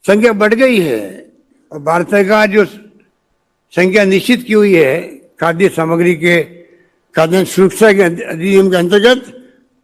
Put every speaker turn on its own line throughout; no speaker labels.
संख्या बढ़ गई है और भारत सरकार जो संख्या निश्चित की हुई है खाद्य सामग्री के खाद्य सुरक्षा के अधिनियम के अंतर्गत,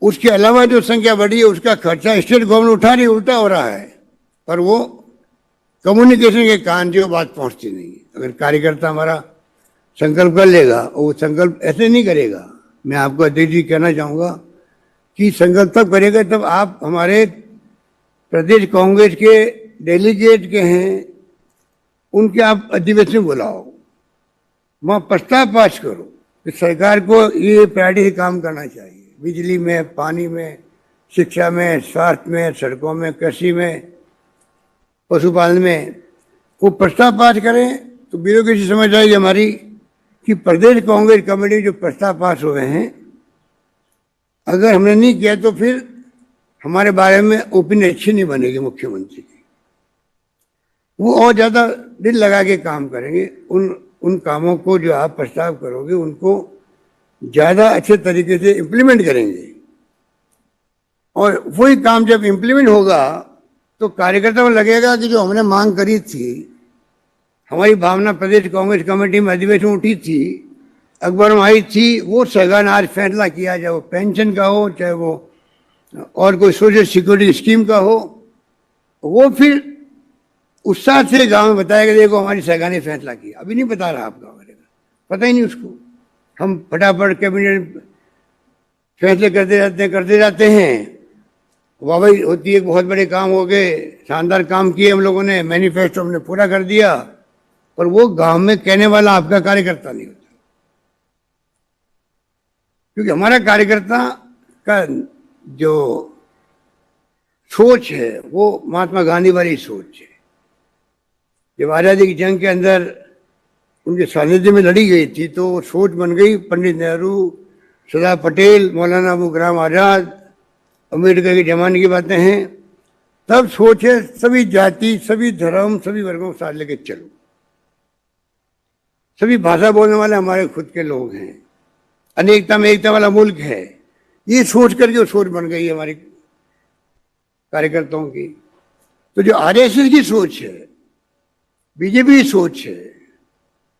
उसके अलावा जो संख्या बढ़ी है उसका खर्चा स्टेट गवर्नमेंट उठा रही, उल्टा हो रहा है। पर वो कम्युनिकेशन के कारण जो बात पहुंचती नहीं। अगर कार्यकर्ता हमारा संकल्प कर लेगा और वो संकल्प ऐसे नहीं करेगा, मैं आपको अध्यक्ष जी कहना चाहूँगा कि संकल्प तब करेगा तब आप हमारे प्रदेश कांग्रेस के डेलीगेट के हैं, उनके आप अधिवेशन में बुलाओ, वहाँ प्रस्ताव पास करो कि सरकार को ये प्रायोरिटी से काम करना चाहिए, बिजली में, पानी में, शिक्षा में, स्वास्थ्य में, सड़कों में, कृषि में, पशुपालन में। वो प्रस्ताव पास करें तो ब्यूरोक्रेसी समझ आएगी हमारी कि प्रदेश कांग्रेस कमेटी में जो प्रस्ताव पास हुए हैं, अगर हमने नहीं किया तो फिर हमारे बारे में ओपिनियन अच्छी नहीं बनेगी मुख्यमंत्री की। वो और ज़्यादा दिल लगा के काम करेंगे, उन कामों को जो आप प्रस्ताव करोगे उनको ज़्यादा अच्छे तरीके से इम्प्लीमेंट करेंगे। और वही काम जब इम्प्लीमेंट होगा तो कार्यकर्ताओं को लगेगा कि जो हमने मांग करी थी, हमारी भावना प्रदेश कांग्रेस कमेटी में अधिवेशन उठी थी, अखबार में आई थी, वो सगन आज फैसला किया, चाहे वो पेंशन का हो, चाहे वो और कोई सोशल सिक्योरिटी स्कीम का हो, वो फिर उत्साह से गांव में बताएगा देखो हमारी सरकार ने फैसला किया। अभी नहीं बता रहा आपका, पता ही नहीं उसको। हम फटाफट कैबिनेट फैसले करते जाते हैं, वाहवाही होती है, बहुत बड़े काम हो गए, शानदार काम किए हम लोगों ने, मैनिफेस्टो हमने पूरा कर दिया, पर वो गांव में कहने वाला आपका कार्यकर्ता नहीं होता। क्योंकि हमारा कार्यकर्ता का जो सोच है वो महात्मा गांधी वाली सोच है। जब आज़ादी की जंग के अंदर उनके सानिध्य में लड़ी गई थी तो सोच बन गई पंडित नेहरू, सरदार पटेल, मौलाना अबू कलाम आज़ाद, अम्बेडकर के जमाने की बातें हैं। तब सोच है सभी जाति, सभी धर्म, सभी वर्गों को साथ लेके चलो, सभी भाषा बोलने वाले हमारे खुद के लोग हैं, अनेकता में एकता वाला मुल्क है। ये सोच करके वो सोच बन गई है हमारी कार्यकर्ताओं की। तो जो आरएसएस की सोच है, बीजेपी की सोच है,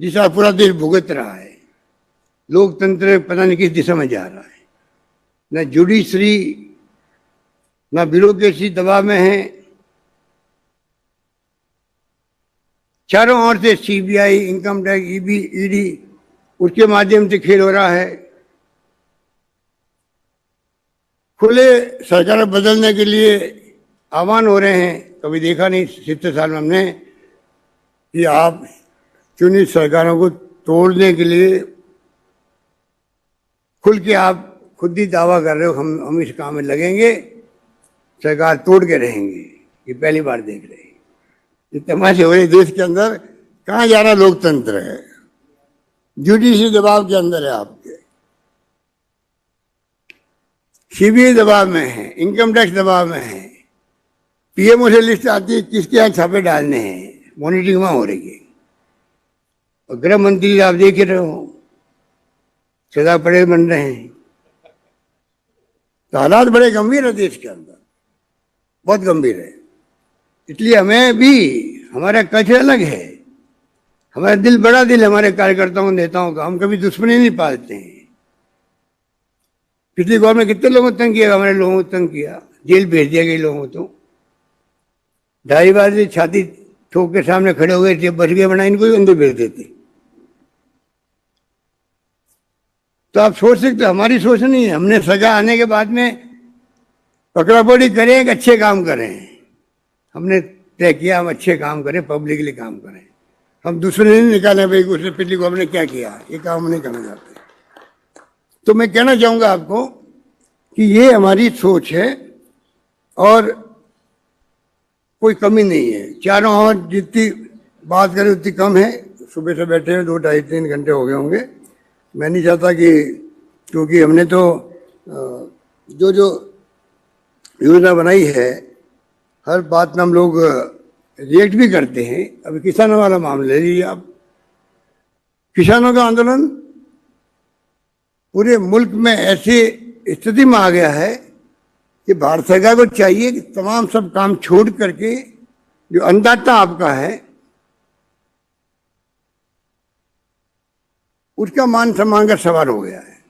जिसका पूरा देश भुगत रहा है, लोकतंत्र पता नहीं किस दिशा में जा रहा है, न जुडिशरी न ब्यूरोक्रेसी दबाव में है, चारों ओर से सीबीआई, इनकम टैक्स, ईडी, उसके माध्यम से खेल हो रहा है। खुले सरकार बदलने के लिए आह्वान हो रहे हैं। कभी देखा नहीं 70 साल में हमने कि आप चुनी सरकारों को तोड़ने के लिए खुल के आप खुद ही दावा कर रहे हो हम इस काम में लगेंगे, सरकार तोड़ के रहेंगे। ये पहली बार देख रहे हैं। ये तमाशे हो रहे देश के अंदर। कहाँ जा रहा लोकतंत्र है? जुडिशरी दबाव के अंदर है, आपके सीबीआई दबाव में है, इनकम टैक्स दबाव में है, पीएमओ से लिस्ट आती है किसके यहाँ छापे डालने हैं, मॉनिटरिंग वहाँ हो रही है। और गृह मंत्री आप देख रहे हो सरदार पटेल बन रहे हैं। तो हालात बड़े गंभीर है देश के अंदर, बहुत गंभीर है। इसलिए हमें भी, हमारा कल्चर अलग है, हमारा दिल बड़ा दिल, हमारे कार्यकर्ताओं नेताओं का। हम कभी दुश्मनी नहीं पालते हैं। पिछली गवर्नमेंट कितने लोगों को तंग किया, हमारे लोगों को तंग किया, जेल भेज दिया गई लोगों को। तो 2.5 बार से छाती ठोक के सामने खड़े हो गए, जब बच गए बना इनको ही अंदर भेज देते। तो आप सोच सकते, हमारी सोच नहीं है। हमने सजा आने के बाद में पकड़ा पकड़ी करें, एक अच्छे काम करें। हमने तय किया हम अच्छे काम करें, पब्लिक के लिए काम करें। हम दूसरे नहीं निकालें भाई उसने पिछली गवर्नमेंट ने क्या किया, ये काम नहीं करना चाहते। तो मैं कहना चाहूँगा आपको कि ये हमारी सोच है और कोई कमी नहीं है। चारों ओर जितनी बात करें उतनी कम है। सुबह से बैठे हैं 2, 2.5, 3 घंटे हो गए होंगे। मैं नहीं चाहता कि, क्योंकि हमने तो जो योजना बनाई है हर बात में हम लोग रिएक्ट भी करते हैं। अभी किसानों वाला मामला ले लीजिए आप। किसानों का आंदोलन पूरे मुल्क में ऐसी स्थिति में आ गया है कि भारत सरकार को चाहिए कि तमाम सब काम छोड़ करके जो अन्नदाता आपका है उसका मान सम्मान का सवाल हो गया है।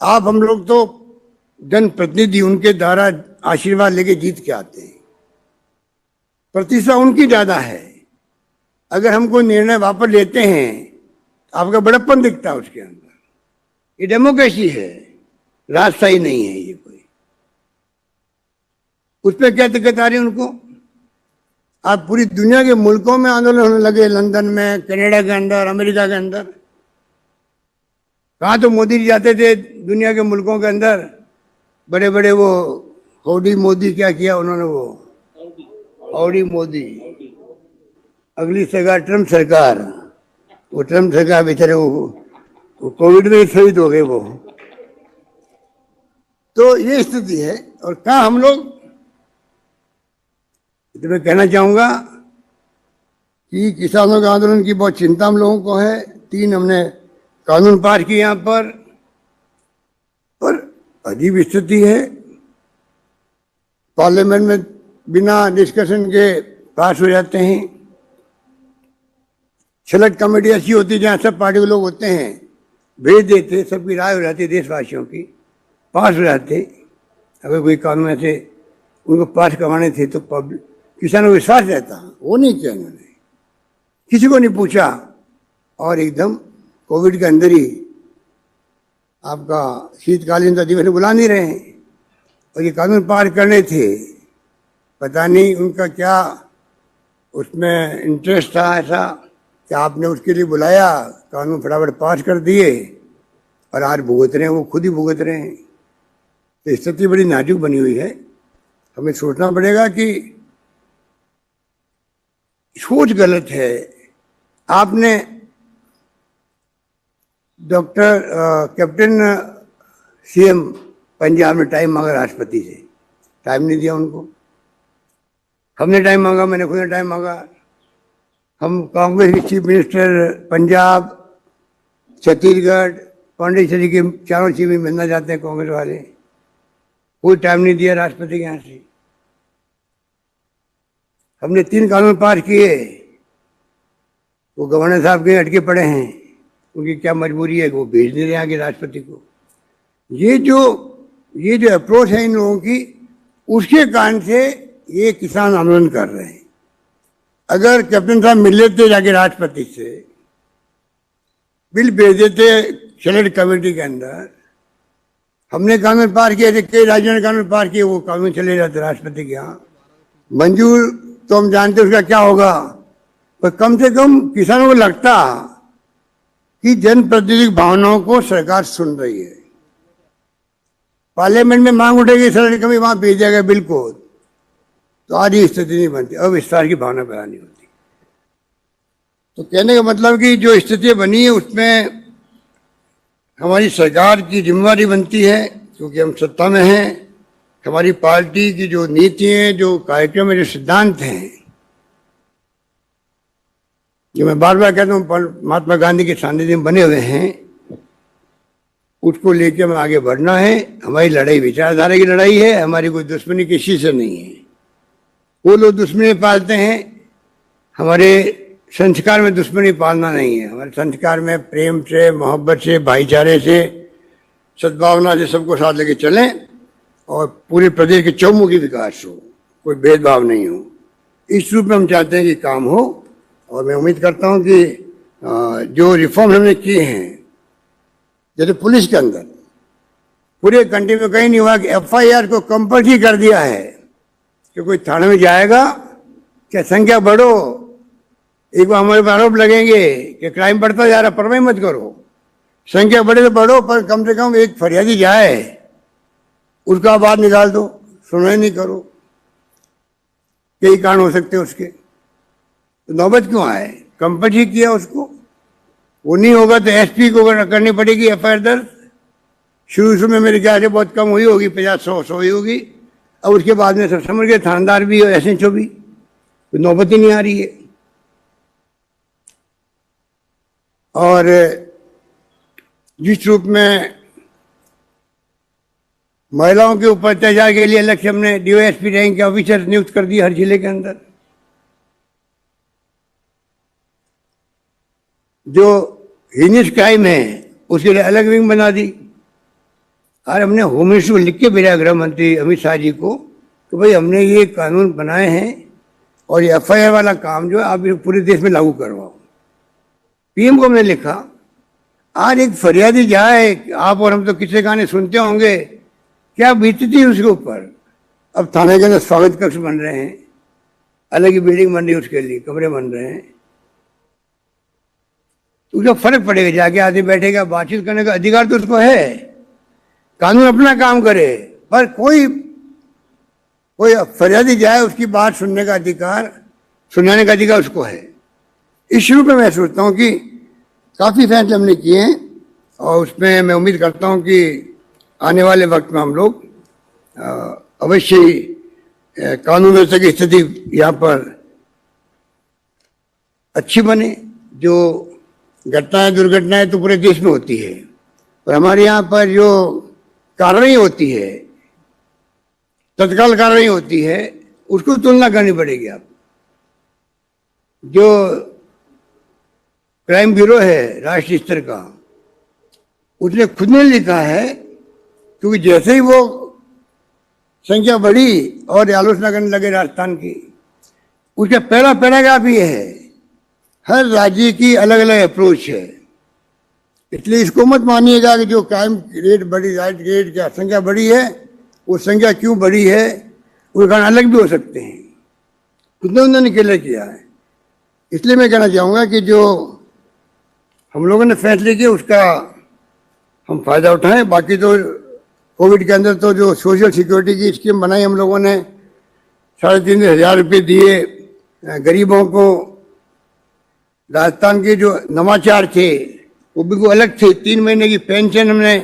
आप हम लोग तो जनप्रतिनिधि उनके द्वारा आशीर्वाद लेके जीत के आते हैं, प्रतिष्ठा उनकी ज्यादा है। अगर हम कोई निर्णय वापस लेते हैं आपका बड़प्पन दिखता है उसके अंदर। ये डेमोक्रेसी है, राजशाही नहीं है ये कोई। उस पर क्या दिक्कत आ रही है उनको? आप पूरी दुनिया के मुल्कों में आंदोलन होने लगे, लंदन में, कनाडा के अंदर, अमेरिका के अंदर। कहाँ तो मोदी जी जाते थे दुनिया के मुल्कों के अंदर, बड़े बड़े वो हौडी मोदी क्या किया उन्होंने, वो हौडी मोदी। अगली सरकार ट्रम्प सरकार, वो ट्रम्प सरकार बेचारे वो कोविड में शहीद हो गए वो। तो ये स्थिति है। और कहाँ हम लोग, तो मैं कहना चाहूंगा कि किसानों के आंदोलन की बहुत चिंता हम लोगों को है। 3 हमने कानून पास किए यहाँ पर अजीब स्थिति है। पार्लियामेंट में बिना डिस्कशन के पास हो जाते हैं। सेलेक्ट कमेटी ऐसी होती है जहाँ सब पार्टी के लोग होते हैं, भेज देते, सबकी राय हो जाती है, देशवासियों की, पास हो जाते। अगर कोई कानून ऐसे उनको पास करवाने थे तो पब्लिक, किसानों को विश्वास रहता, वो नहीं किया उन्होंने, किसी को नहीं पूछा। और एकदम कोविड के अंदर ही आपका शीतकालीन अधिवेशन बुला नहीं रहे हैं। और ये कानून पास करने थे, पता नहीं उनका क्या उसमें इंटरेस्ट था ऐसा कि आपने उसके लिए बुलाया, कानून फटाफट पास कर दिए और आज भुगत रहे हैं, वो खुद ही भुगत रहे हैं। तो स्थिति बड़ी नाजुक बनी हुई है। हमें सोचना पड़ेगा कि सोच गलत है। आपने डॉक्टर कैप्टन सीएम पंजाब में टाइम मांगा राष्ट्रपति से, टाइम नहीं दिया उनको। हमने टाइम मांगा, मैंने खुद ने टाइम मांगा। हम कांग्रेस के चीफ मिनिस्टर पंजाब, छत्तीसगढ़, पांडिचेरी के चारों चीफ में मिलना चाहते हैं कांग्रेस वाले, कोई टाइम नहीं दिया राष्ट्रपति के यहाँ से। हमने 3 कानून पास किए, वो गवर्नर साहब के अटके पड़े हैं, उनकी क्या मजबूरी है कि वो भेज दे रहे हैं आगे राष्ट्रपति को। ये जो अप्रोच है इन लोगों की, उसके कारण से ये किसान आंदोलन कर रहे हैं। अगर कैप्टन साहब मिल लेते जाके राष्ट्रपति से, बिल भेज देते सेलेक्ट कमेटी के अंदर, हमने कानून पास किए थे, कई राज्यों ने कानून पास किए, वो कानून चले जाते राष्ट्रपति के यहाँ मंजूर। तो हम जानते उसका क्या होगा, पर कम से कम किसानों को लगता कि जनप्रतिनिधि भावनाओं को सरकार सुन रही है। पार्लियामेंट में मांग उठेगी, सेलेक्ट कमेटी वहां भेज जाएगा बिल को, तो आज ये स्थिति नहीं बनती, अविश्वास की भावना पैदा नहीं होती। तो कहने का मतलब कि जो स्थिति बनी है उसमें हमारी सरकार की जिम्मेदारी बनती है, क्योंकि हम सत्ता में हैं। हमारी पार्टी की जो नीति है, जो कार्यक्रम है, जो सिद्धांत हैं, जो मैं बार बार कहता हूँ महात्मा गांधी के सानिध्य में बने हुए हैं, उसको लेकर हमें आगे बढ़ना है। हमारी लड़ाई विचारधारा की लड़ाई है, हमारी कोई दुश्मनी किसी से नहीं है। वो लोग दुश्मनी पालते हैं, हमारे संस्कार में दुश्मनी पालना नहीं है। हमारे संस्कार में प्रेम से, मोहब्बत से, भाईचारे से, सद्भावना से सबको साथ लेके चलें और पूरे प्रदेश के चौमुखी विकास हो, कोई भेदभाव नहीं हो। इस रूप में हम चाहते हैं कि काम हो। और मैं उम्मीद करता हूं कि जो रिफॉर्म हमने किए हैं, जैसे पुलिस के अंदर पूरे कंट्री में कहीं नहीं हुआ कि एफआईआर को कंपल्सरी कर दिया है कि कोई थाने में जाएगा क्या संख्या बढ़ो, एक बार हमारे पर आरोप लगेंगे कि क्राइम बढ़ता जा रहा, परवाह मत करो, संख्या बढ़े तो बढ़ो, पर कम से कम एक फरियादी जाए, उसका बात निकाल दो, सुनवाई नहीं करो। कई कारण हो सकते हैं उसके, तो नौबत क्यों आए? कंपल्सरी किया उसको, वो नहीं होगा तो एसपी को करनी पड़ेगी एफआईआर दर्ज। शुरू में मेरे ख्याल से बहुत कम हुई होगी, 50-100 हुई होगी, और उसके बाद में सब समझ गए, थानेदार भी और एसएचओ भी, तो नौबत ही नहीं आ रही है। और जिस रूप में महिलाओं के ऊपर अत्याचार के लिए अलग से हमने डीवाईएसपी रैंक के ऑफिसर नियुक्त कर दिए हर जिले के अंदर। जो हीनियस क्राइम है उसके लिए अलग विंग बना दी। और हमने होम मिनिस्टर को लिख के भेजा, गृह मंत्री अमित शाह जी को, कि भाई हमने ये कानून बनाए हैं और ये एफआईआर वाला काम जो है आप पूरे देश में लागू करवाओ। पीएम को हमने लिखा। आज एक फरियादी जाए, आप और हम तो किसी गाने सुनते होंगे, क्या बीतती है उसके ऊपर। अब थाने के अंदर स्वागत कक्ष बन रहे हैं, अलग ही बिल्डिंग बन रही है, उसके लिए कमरे बन रहे हैं। तो उसका फर्क पड़ेगा, जाके आदमी बैठेगा, बातचीत करने का अधिकार तो उसको है, कानून अपना काम करे। पर कोई फरियादी जाए, उसकी बात सुनने का अधिकार, सुनाने का अधिकार उसको है। इस शुरू में मैं सोचता हूँ कि काफ़ी फैसले हमने किए हैं और उसमें मैं उम्मीद करता हूँ कि आने वाले वक्त में हम लोग अवश्य ही कानून व्यवस्था की स्थिति यहाँ पर अच्छी बने। जो घटनाएं दुर्घटनाएं तो पूरे देश में होती है, पर हमारे यहाँ पर जो कार्रवाई होती है, तत्काल कार्रवाई होती है, उसको तुलना करनी पड़ेगी। आप जो क्राइम ब्यूरो है राष्ट्रीय स्तर का, उसने खुद ने लिखा है, क्योंकि जैसे ही वो संख्या बढ़ी और आलोचना करने लगे राजस्थान की, उसका पहला पैराग्राफ ये है, हर राज्य की अलग अलग अप्रोच है। इसलिए इसको मत मानिएगा कि जो क्राइम रेट बढ़ी, राइट रेट क्या संख्या बढ़ी है, वो संख्या क्यों बढ़ी है, वो कारण अलग भी हो सकते हैं। खुद ने उन्होंने क्लियर किया है। इसलिए मैं कहना चाहूँगा कि जो हम लोगों ने फैसले किए उसका हम फायदा उठाएं। बाकी तो कोविड के अंदर तो जो सोशल सिक्योरिटी की स्कीम बनाई हम लोगों ने, 3,500 रुपये दिए गरीबों को। राजस्थान के जो नवाचार थे वो बिल्कुल अलग थे। 3 महीने की पेंशन हमने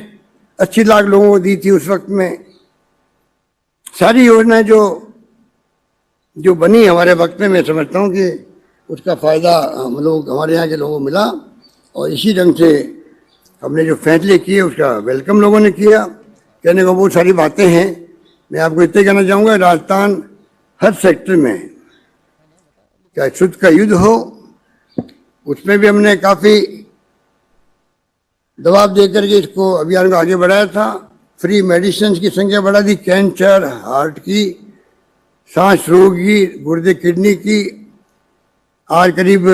80 लाख लोगों को दी थी उस वक्त में। सारी योजनाएं जो बनी हमारे वक्त में, मैं समझता हूँ कि उसका फ़ायदा हम लोग, हमारे यहाँ के लोगों को मिला। और इसी ढंग से हमने जो फैसले किए उसका वेलकम लोगों ने किया। कहने को बहुत सारी बातें हैं, मैं आपको इतने कहना चाहूँगा, राजस्थान हर सेक्टर में, चाहे शुद्ध का युद्ध हो, उसमें भी हमने काफ़ी दबाव दे करके इसको अभियान को आगे बढ़ाया था। फ्री मेडिसिन की संख्या बढ़ा दी, कैंसर, हार्ट की, सांस रोग की, गुर्दे किडनी की। आज करीब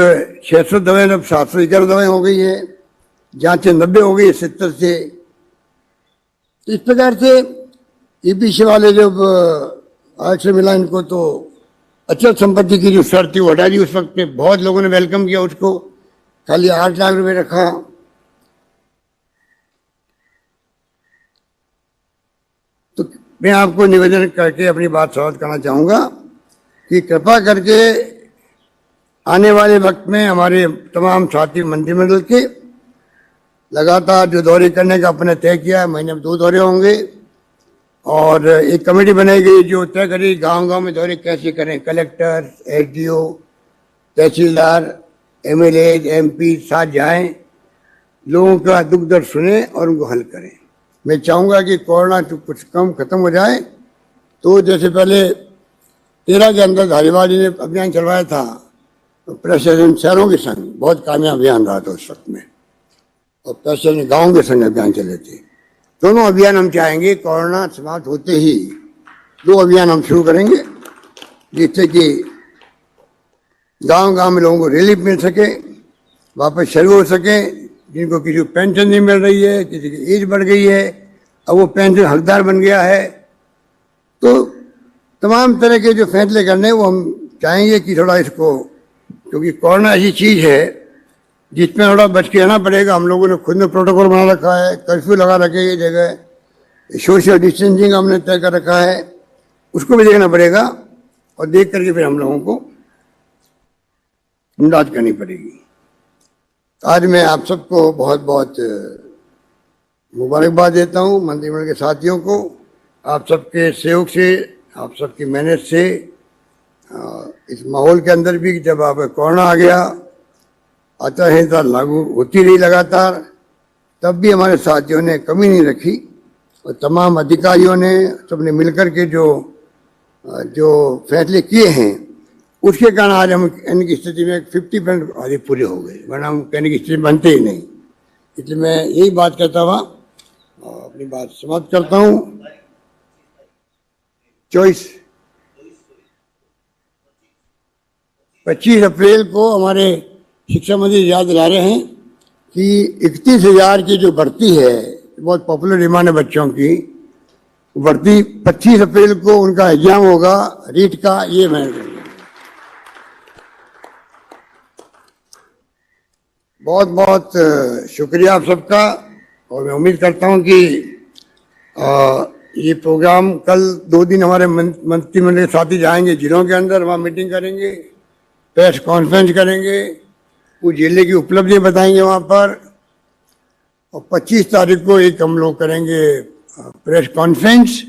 600 दवाएं, अब 711 दवाएं हो गई है। जांचें 90 हो गई 70 से। तो इस प्रकार से ईपीसी वाले जब आज से मिला इनको, तो अचल संपत्ति की जो शर्त थी वो हटा दी। उस वक्त पे बहुत लोगों ने वेलकम किया उसको, खाली 8 लाख रुपए रखा। तो मैं आपको निवेदन करके अपनी बात समाप्त करना चाहूँगा कि कृपा करके आने वाले वक्त में हमारे तमाम साथी मंत्रिमंडल के लगातार जो दौरे करने का अपने तय किया है, महीने में 2 दौरे होंगे। और एक कमेटी बनाई गई जो तय करेगी गांव-गांव में दौरे कैसे करें। कलेक्टर, एसडीओ, तहसीलदार, एमएलए, एमपी साथ जाएं, लोगों का दुख दर्द सुने और उनको हल करें। मैं चाहूँगा कि कोरोना तो कुछ कम खत्म हो जाए। तो जैसे पहले 13 के अंदर धारीवाल जी ने अभियान चलवाया था, प्रशासन शहरों के संग, बहुत कामयाब अभियान रहा था उस वक्त में, और प्रशासन गाँव के संग अभियान चले थे। दोनों अभियान हम चाहेंगे कोरोना समाप्त होते ही 2 अभियान हम शुरू करेंगे, जिससे कि गांव-गांव में लोगों को रिलीफ मिल सके, वापस शुरू हो सके। जिनको किसी को पेंशन नहीं मिल रही है, किसी की एज बढ़ गई है, अब वो पेंशन हकदार बन गया है। तो तमाम तरह के जो फैसले करने वो हम चाहेंगे कि थोड़ा इसको, क्योंकि कोरोना ऐसी चीज़ है जिसमें थोड़ा बच के रहना पड़ेगा। हम लोगों ने खुद ने प्रोटोकॉल बना रखा है, कर्फ्यू लगा रखे ये जगह, सोशल डिस्टेंसिंग हमने तय कर रखा है, उसको भी देखना पड़ेगा। और देख करके फिर हम लोगों को इमदाद करनी पड़ेगी। आज मैं आप सबको बहुत बहुत मुबारकबाद देता हूँ, मंत्रिमंडल के साथियों को। आप सबके सहयोग से, आप सबकी मेहनत से इस माहौल के अंदर भी, जब आप कोरोना आ गया, आचार संहिता लागू होती रही लगातार, तब भी हमारे साथियों ने कमी नहीं रखी और तमाम अधिकारियों ने सबने मिलकर के जो जो फैसले किए हैं उसके कारण आज हम कहने की स्थिति में 50% आदि पूरे हो गए, वरना हम कहने की स्थिति बनते ही नहीं। इसलिए मैं यही बात कहता हुआ अपनी बात समाप्त करता हूँ। 25 अप्रैल को हमारे शिक्षा मंत्री याद दिला रहे हैं कि 31,000 की जो भर्ती है, बहुत पॉपुलर डिमांड है बच्चों की, भर्ती 25 अप्रैल को उनका एग्जाम होगा रीट का। ये मैं बहुत बहुत शुक्रिया आप सबका, और मैं उम्मीद करता हूं कि ये प्रोग्राम कल 2 दिन हमारे मंत्रिमंडल के साथी जाएंगे जिलों के अंदर, वहाँ मीटिंग करेंगे, प्रेस कॉन्फ्रेंस करेंगे, वो जिले की उपलब्धियां बताएंगे वहाँ पर, और 25 तारीख को एक हम लोग करेंगे प्रेस कॉन्फ्रेंस,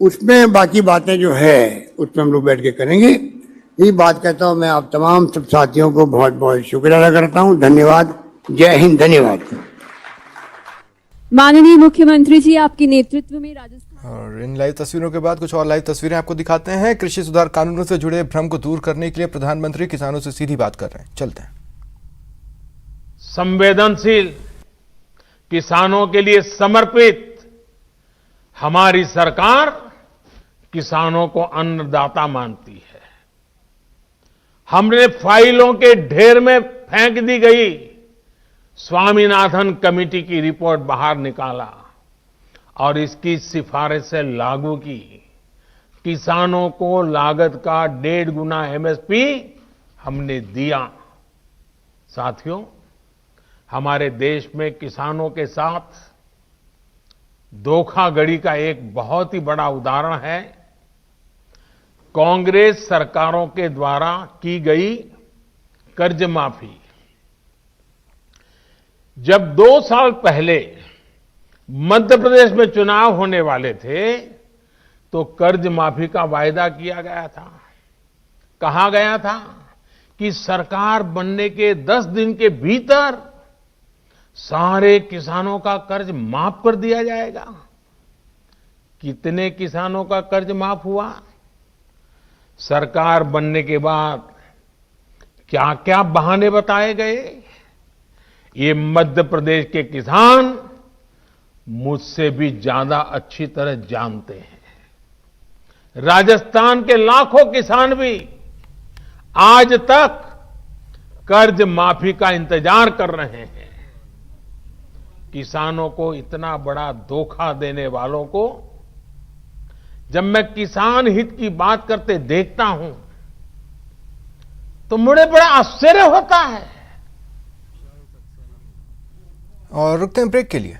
उसमें बाकी बातें जो है उसमें हम लोग बैठ के करेंगे। यही बात कहता हूँ मैं आप तमाम सब साथियों को बहुत बहुत शुक्रिया अदा करता हूँ। धन्यवाद। जय हिंद। धन्यवाद।
माननीय मुख्यमंत्री जी, आपके नेतृत्व में राजस्थान।
और इन लाइव तस्वीरों के बाद कुछ और लाइव तस्वीरें आपको दिखाते हैं। कृषि सुधार कानूनों से जुड़े भ्रम को दूर करने के लिए प्रधानमंत्री किसानों से सीधी बात कर रहे हैं। चलते हैं।
संवेदनशील, किसानों के लिए समर्पित हमारी सरकार किसानों को अन्नदाता मानती है। हमने फाइलों के ढेर में फेंक दी गई स्वामीनाथन कमेटी की रिपोर्ट बाहर निकाला और इसकी सिफारिश से लागू की। किसानों को लागत का 1.5 गुना एमएसपी हमने दिया। साथियों, हमारे देश में किसानों के साथ धोखाधड़ी का एक बहुत ही बड़ा उदाहरण है कांग्रेस सरकारों के द्वारा की गई कर्ज माफी। जब 2 साल पहले मध्य प्रदेश में चुनाव होने वाले थे तो कर्ज माफी का वायदा किया गया था। कहा गया था कि सरकार बनने के 10 दिन के भीतर सारे किसानों का कर्ज माफ कर दिया जाएगा। कितने किसानों का कर्ज माफ हुआ? सरकार बनने के बाद क्या क्या बहाने बताए गए, ये मध्य प्रदेश के किसान मुझसे भी ज्यादा अच्छी तरह जानते हैं। राजस्थान के लाखों किसान भी आज तक कर्ज माफी का इंतजार कर रहे हैं। किसानों को इतना बड़ा धोखा देने वालों को जब मैं किसान हित की बात करते देखता हूं तो मुझे बड़ा आश्चर्य होता है।
और रुकते हैं ब्रेक के लिए।